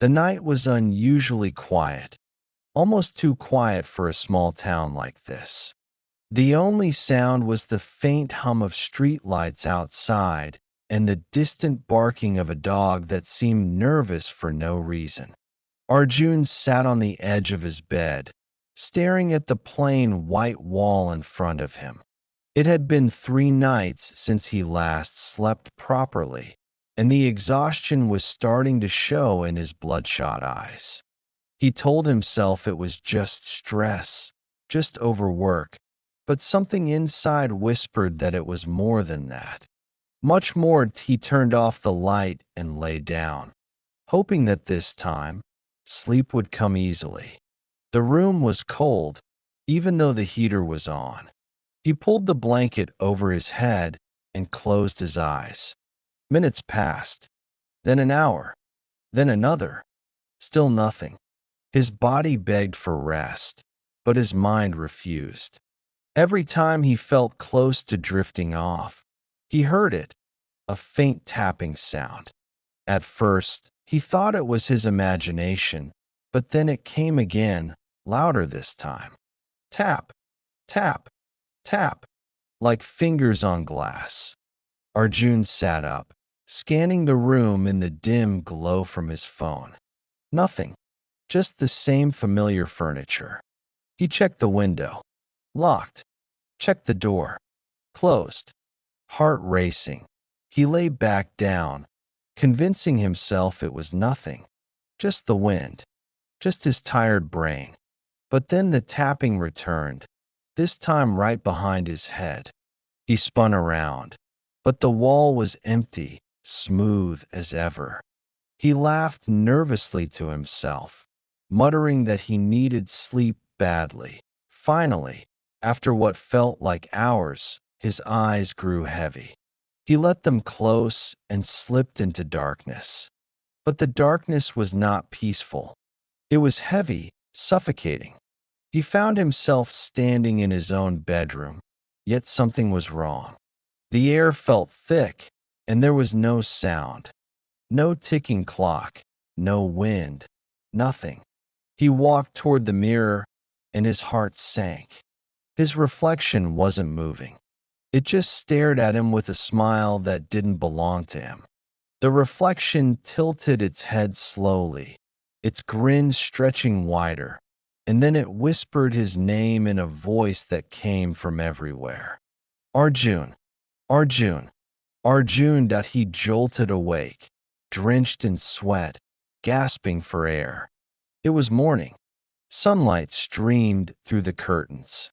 The night was unusually quiet, almost too quiet for a small town like this. The only sound was the faint hum of streetlights outside and the distant barking of a dog that seemed nervous for no reason. Arjun sat on the edge of his bed, staring at the plain white wall in front of him. It had been 3 nights since he last slept properly, and the exhaustion was starting to show in his bloodshot eyes. He told himself it was just stress, just overwork, but something inside whispered that it was more than that. Much more. He turned off the light and lay down, hoping that this time, sleep would come easily. The room was cold, even though the heater was on. He pulled the blanket over his head and closed his eyes. Minutes passed, then an hour, then another. Still nothing. His body begged for rest, but his mind refused. Every time he felt close to drifting off, he heard it, a faint tapping sound. At first, he thought it was his imagination, but then it came again, louder this time. Tap, tap, tap, like fingers on glass. Arjun sat up, scanning the room in the dim glow from his phone. Nothing, just the same familiar furniture. He checked the window. Locked. Checked the door. Closed. Heart racing. He lay back down, convincing himself it was nothing. Just the wind. Just his tired brain. But then the tapping returned, this time right behind his head. He spun around, but the wall was empty, smooth as ever. He laughed nervously to himself, muttering that he needed sleep badly. Finally, after what felt like hours, his eyes grew heavy. He let them close and slipped into darkness. But the darkness was not peaceful. It was heavy, suffocating. He found himself standing in his own bedroom, yet something was wrong. The air felt thick, and there was no sound. No ticking clock, no wind, nothing. He walked toward the mirror, and his heart sank. His reflection wasn't moving. It just stared at him with a smile that didn't belong to him. The reflection tilted its head slowly, its grin stretching wider, and then it whispered his name in a voice that came from everywhere. Arjun, Arjun, Arjun. He jolted awake, drenched in sweat, gasping for air. It was morning. Sunlight streamed through the curtains.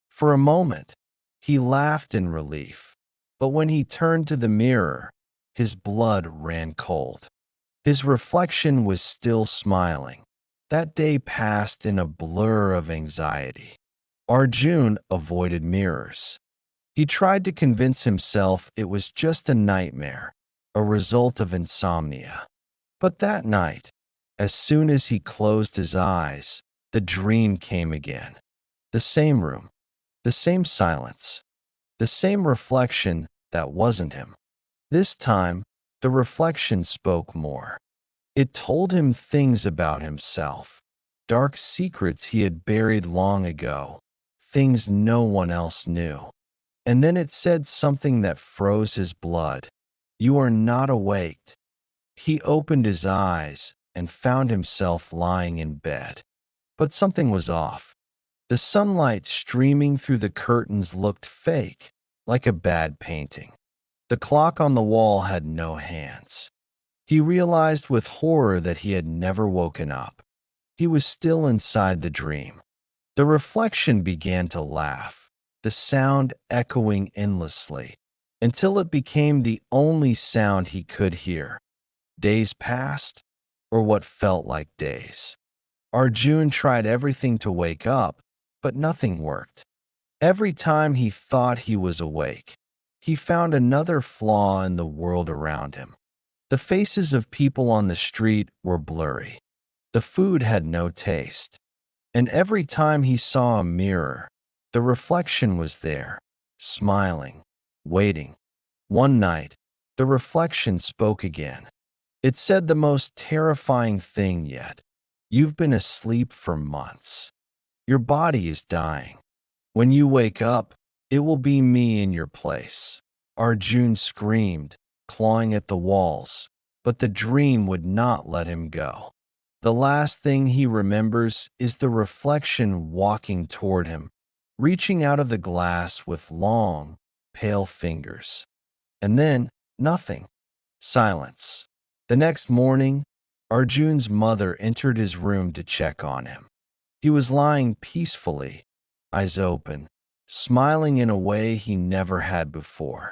For a moment, he laughed in relief, but when he turned to the mirror, his blood ran cold. His reflection was still smiling. That day passed in a blur of anxiety. Arjun avoided mirrors. He tried to convince himself it was just a nightmare, a result of insomnia. But that night, as soon as he closed his eyes, the dream came again. The same room, the same silence, the same reflection that wasn't him. This time, the reflection spoke more. It told him things about himself, dark secrets he had buried long ago, things no one else knew. And then it said something that froze his blood. You are not awake. He opened his eyes and found himself lying in bed. But something was off. The sunlight streaming through the curtains looked fake, like a bad painting. The clock on the wall had no hands. He realized with horror that he had never woken up. He was still inside the dream. The reflection began to laugh, the sound echoing endlessly, until it became the only sound he could hear. Days passed, or what felt like days. Arjun tried everything to wake up, but nothing worked. Every time he thought he was awake, he found another flaw in the world around him. The faces of people on the street were blurry. The food had no taste. And every time he saw a mirror, the reflection was there, smiling, waiting. One night, the reflection spoke again. It said the most terrifying thing yet. You've been asleep for months. Your body is dying. When you wake up, it will be me in your place. Arjun screamed, clawing at the walls, but the dream would not let him go. The last thing he remembers is the reflection walking toward him, reaching out of the glass with long, pale fingers. And then, nothing. Silence. The next morning, Arjun's mother entered his room to check on him. He was lying peacefully, eyes open, smiling in a way he never had before.